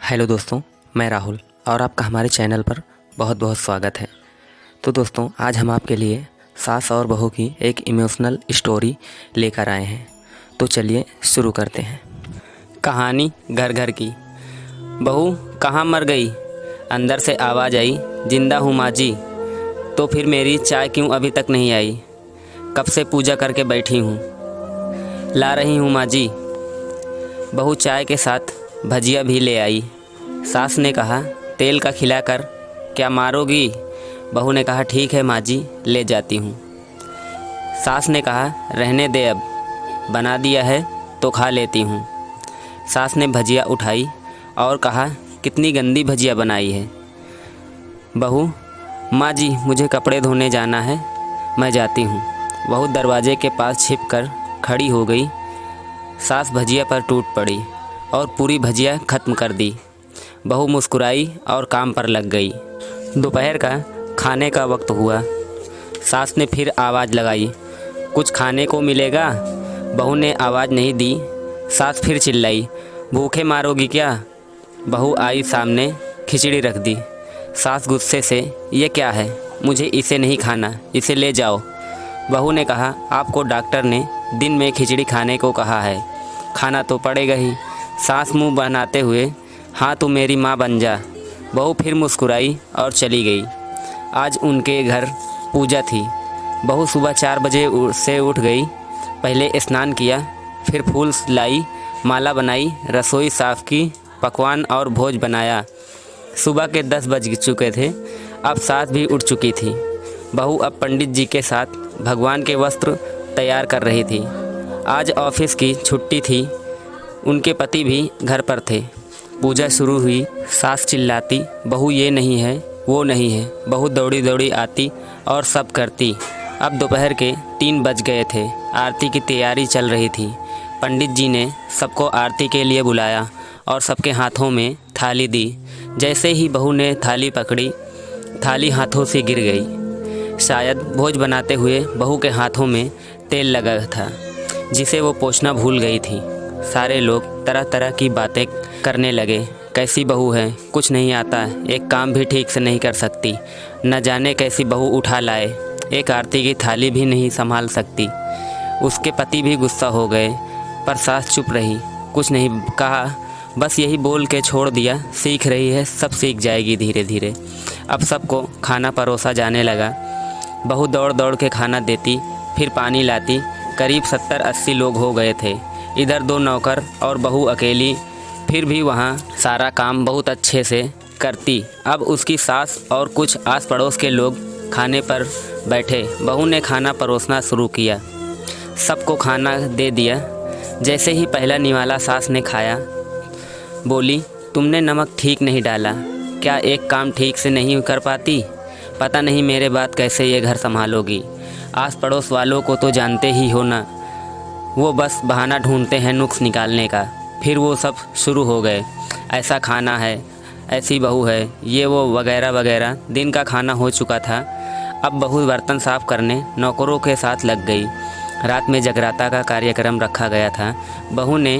Hello दोस्तों, मैं राहुल और आपका हमारे चैनल पर बहुत बहुत स्वागत है। तो दोस्तों, आज हम आपके लिए सास और बहू की एक इमोशनल स्टोरी लेकर आए हैं। तो चलिए शुरू करते हैं। कहानी घर घर की। बहू कहाँ मर गई? अंदर से आवाज़ आई, जिंदा हूँ माँ जी। तो फिर मेरी चाय क्यों अभी तक नहीं आई? कब से पूजा करके बैठी हूँ, ला रही हूँ माँ जी। बहू चाय के साथ भजिया भी ले आई। सास ने कहा, तेल का खिलाकर क्या मारोगी? बहू ने कहा, ठीक है माँ जी, ले जाती हूँ। सास ने कहा, रहने दे, अब बना दिया है तो खा लेती हूँ। सास ने भजिया उठाई और कहा, कितनी गंदी भजिया बनाई है। बहू, माँ जी मुझे कपड़े धोने जाना है, मैं जाती हूँ। बहू दरवाजे के पास छिपकर खड़ी हो गई। सास भजिया पर टूट पड़ी और पूरी भजिया ख़त्म कर दी। बहू मुस्कुराई और काम पर लग गई। दोपहर का खाने का वक्त हुआ। सास ने फिर आवाज़ लगाई, कुछ खाने को मिलेगा? बहू ने आवाज़ नहीं दी। सास फिर चिल्लाई, भूखे मारोगी क्या? बहू आई सामने, खिचड़ी रख दी। सास गुस्से से, ये क्या है? मुझे इसे नहीं खाना, इसे ले जाओ। बहू ने कहा, आपको डॉक्टर ने दिन में खिचड़ी खाने को कहा है, खाना तो पड़ेगा ही। सास मुंह बनाते हुए, हाँ तू मेरी माँ बन जा। बहू फिर मुस्कुराई और चली गई। आज उनके घर पूजा थी। बहू सुबह 4 बजे से उठ गई। पहले स्नान किया, फिर फूल लाई, माला बनाई, रसोई साफ़ की, पकवान और भोज बनाया। सुबह के 10 बज चुके थे। अब सास भी उठ चुकी थी। बहू अब पंडित जी के साथ भगवान के वस्त्र तैयार कर रही थी। आज ऑफिस की छुट्टी थी। उनके पति भी घर पर थे। पूजा शुरू हुई। सास चिल्लाती, बहू ये नहीं है, वो नहीं है। बहू दौड़ी दौड़ी आती और सब करती। अब दोपहर के 3 बज गए थे। आरती की तैयारी चल रही थी। पंडित जी ने सबको आरती के लिए बुलाया और सबके हाथों में थाली दी। जैसे ही बहू ने थाली पकड़ी, थाली हाथों से गिर गई। शायद भोज बनाते हुए बहू के हाथों में तेल लगा था, जिसे वो पोंछना भूल गई थी। सारे लोग तरह तरह की बातें करने लगे। कैसी बहू है, कुछ नहीं आता, एक काम भी ठीक से नहीं कर सकती, न जाने कैसी बहू उठा लाए, एक आरती की थाली भी नहीं संभाल सकती। उसके पति भी गुस्सा हो गए, पर सास चुप रही, कुछ नहीं कहा, बस यही बोल के छोड़ दिया, सीख रही है, सब सीख जाएगी धीरे धीरे। अब सबको खाना परोसा जाने लगा। बहू दौड़ दौड़ के खाना देती, फिर पानी लाती। करीब 70-80 लोग हो गए थे। इधर 2 नौकर और बहू अकेली, फिर भी वहाँ सारा काम बहुत अच्छे से करती। अब उसकी सास और कुछ आस पड़ोस के लोग खाने पर बैठे। बहू ने खाना परोसना शुरू किया, सबको खाना दे दिया। जैसे ही पहला निवाला सास ने खाया, बोली, तुमने नमक ठीक नहीं डाला, क्या एक काम ठीक से नहीं कर पाती? पता नहीं मेरे बाद कैसे ये घर संभालोगी। आस पड़ोस वालों को तो जानते ही हो ना, वो बस बहाना ढूंढते हैं नुक्स निकालने का। फिर वो सब शुरू हो गए, ऐसा खाना है, ऐसी बहू है, ये वो वगैरह वगैरह। दिन का खाना हो चुका था। अब बहू बर्तन साफ़ करने नौकरों के साथ लग गई। रात में जगराता का कार्यक्रम रखा गया था। बहू ने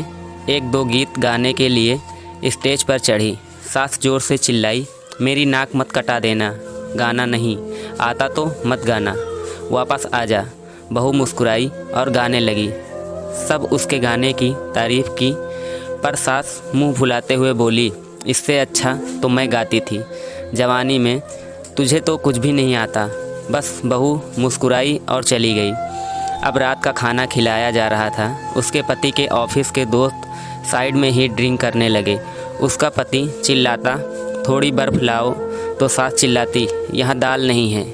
1-2 गीत गाने के लिए स्टेज पर चढ़ी। सास जोर से चिल्लाई, मेरी नाक मत कटा देना, गाना नहीं आता तो मत गाना, वापस आ जा। बहू मुस्कुराई और गाने लगी। सब उसके गाने की तारीफ़ की, पर सास मुंह फुलाते हुए बोली, इससे अच्छा तो मैं गाती थी जवानी में, तुझे तो कुछ भी नहीं आता। बस बहू मुस्कुराई और चली गई। अब रात का खाना खिलाया जा रहा था। उसके पति के ऑफिस के दोस्त साइड में ही ड्रिंक करने लगे। उसका पति चिल्लाता, थोड़ी बर्फ़ लाओ, तो सास चिल्लाती, यहाँ दाल नहीं है।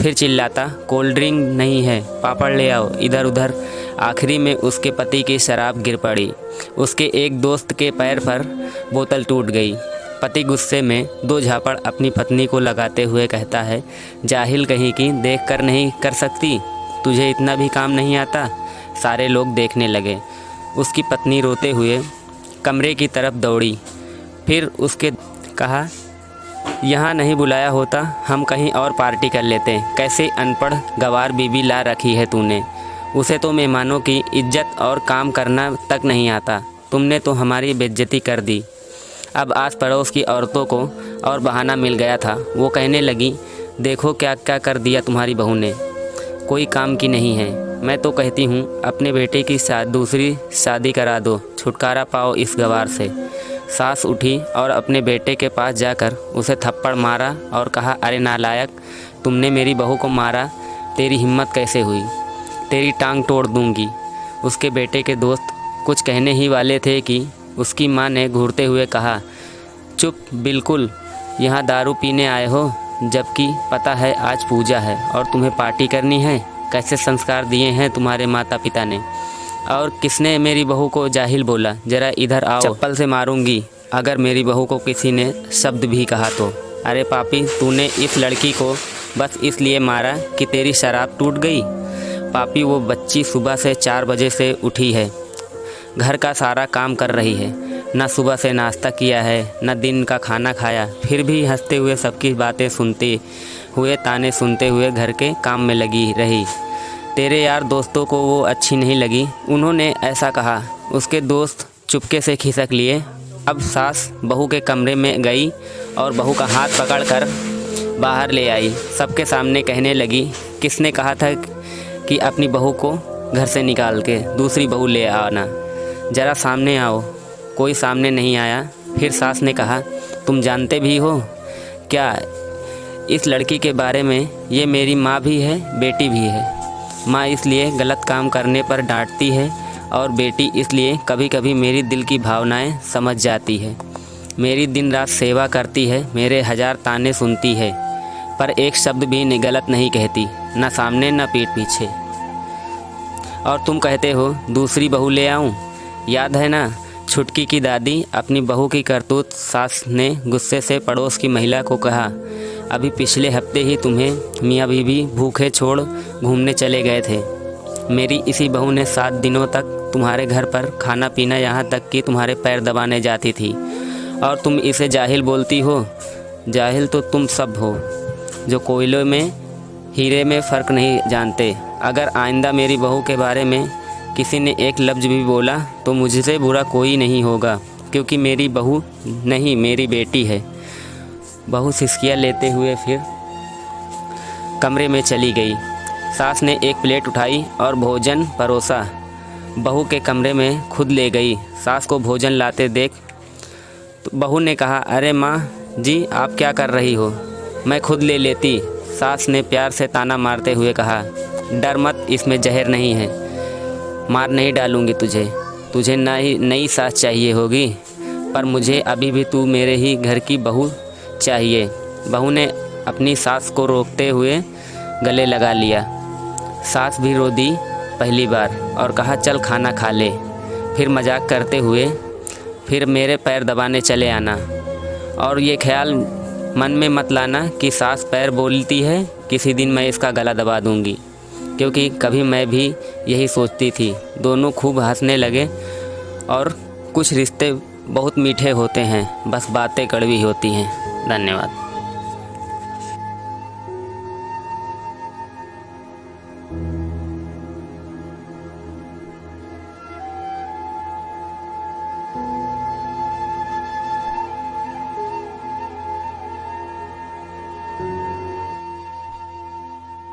फिर चिल्लाता, कोल्ड ड्रिंक नहीं है, पापड़ ले आओ। इधर उधर। आखिरी में उसके पति की शराब गिर पड़ी। उसके एक दोस्त के पैर पर बोतल टूट गई। पति गुस्से में 2 झापड़ अपनी पत्नी को लगाते हुए कहता है, जाहिल कहीं की, देख कर नहीं कर सकती, तुझे इतना भी काम नहीं आता। सारे लोग देखने लगे। उसकी पत्नी रोते हुए कमरे की तरफ दौड़ी। फिर उसके कहा, यहाँ नहीं बुलाया होता, हम कहीं और पार्टी कर लेते। कैसे अनपढ़ गवार बीबी ला रखी है तूने, उसे तो मेहमानों की इज्जत और काम करना तक नहीं आता। तुमने तो हमारी बेइज्जती कर दी। अब आस पड़ोस की औरतों को और बहाना मिल गया था। वो कहने लगी, देखो क्या क्या कर दिया तुम्हारी बहू ने, कोई काम की नहीं है। मैं तो कहती हूँ अपने बेटे की दूसरी शादी करा दो, छुटकारा पाओ इस गवार से। सास उठी और अपने बेटे के पास जाकर उसे थप्पड़ मारा और कहा, अरे नालायक, तुमने मेरी बहू को मारा, तेरी हिम्मत कैसे हुई, तेरी टांग तोड़ दूंगी। उसके बेटे के दोस्त कुछ कहने ही वाले थे कि उसकी माँ ने घूरते हुए कहा, चुप, बिल्कुल, यहाँ दारू पीने आए हो, जबकि पता है आज पूजा है और तुम्हें पार्टी करनी है। कैसे संस्कार दिए हैं तुम्हारे माता पिता ने। और किसने मेरी बहू को जाहिल बोला, ज़रा इधर आओ, चप्पल से मारूंगी अगर मेरी बहू को किसी ने शब्द भी कहा तो। अरे पापी, तूने इस लड़की को बस इसलिए मारा कि तेरी शराब टूट गई। पापी, वो बच्ची सुबह से 4 बजे से उठी है, घर का सारा काम कर रही है, ना सुबह से नाश्ता किया है, ना दिन का खाना खाया, फिर भी हंसते हुए सबकी बातें सुनते हुए, ताने सुनते हुए घर के काम में लगी रही। तेरे यार दोस्तों को वो अच्छी नहीं लगी, उन्होंने ऐसा कहा। उसके दोस्त चुपके से खिसक लिए। अब सास बहू के कमरे में गई और बहू का हाथ पकड़कर बाहर ले आई। सबके सामने कहने लगी, किसने कहा था कि अपनी बहू को घर से निकाल के दूसरी बहू ले आना, ज़रा सामने आओ। कोई सामने नहीं आया। फिर सास ने कहा, तुम जानते भी हो क्या इस लड़की के बारे में, ये मेरी माँ भी है, बेटी भी है। माँ इसलिए गलत काम करने पर डांटती है और बेटी इसलिए कभी कभी मेरी दिल की भावनाएं समझ जाती है। मेरी दिन रात सेवा करती है, मेरे 1000 ताने सुनती है, पर एक शब्द भी गलत नहीं कहती, ना सामने ना पीठ पीछे। और तुम कहते हो दूसरी बहू ले आऊँ। याद है ना छुटकी की दादी अपनी बहू की करतूत। सास ने गुस्से से पड़ोस की महिला को कहा, अभी पिछले हफ्ते ही तुम्हें मियाँ बीवी भूखे छोड़ घूमने चले गए थे। मेरी इसी बहू ने 7 दिनों तक तुम्हारे घर पर खाना पीना, यहाँ तक कि तुम्हारे पैर दबाने जाती थी, और तुम इसे जाहिल बोलती हो। जाहिल तो तुम सब हो, जो कोयले में हीरे में फ़र्क नहीं जानते। अगर आइंदा मेरी बहू के बारे में किसी ने एक लफ्ज़ भी बोला तो मुझसे बुरा कोई नहीं होगा, क्योंकि मेरी बहू नहीं, मेरी बेटी है। बहू सिसकियाँ लेते हुए फिर कमरे में चली गई। सास ने एक प्लेट उठाई और भोजन परोसा, बहू के कमरे में खुद ले गई। सास को भोजन लाते देख तो बहू ने कहा, अरे माँ जी, आप क्या कर रही हो, मैं खुद ले लेती। सास ने प्यार से ताना मारते हुए कहा, डर मत, इसमें जहर नहीं है, मार नहीं डालूंगी तुझे। तुझे नई सास चाहिए होगी, पर मुझे अभी भी तू मेरे ही घर की बहू चाहिए। बहू ने अपनी सास को रोकते हुए गले लगा लिया। सास भी रो दी पहली बार और कहा, चल खाना खा ले। फिर मजाक करते हुए, फिर मेरे पैर दबाने चले आना, और ये ख्याल मन में मत लाना कि सास पैर बोलती है, किसी दिन मैं इसका गला दबा दूंगी, क्योंकि कभी मैं भी यही सोचती थी। दोनों खूब हंसने लगे। और कुछ रिश्ते बहुत मीठे होते हैं, बस बातें कड़वी होती हैं। धन्यवाद।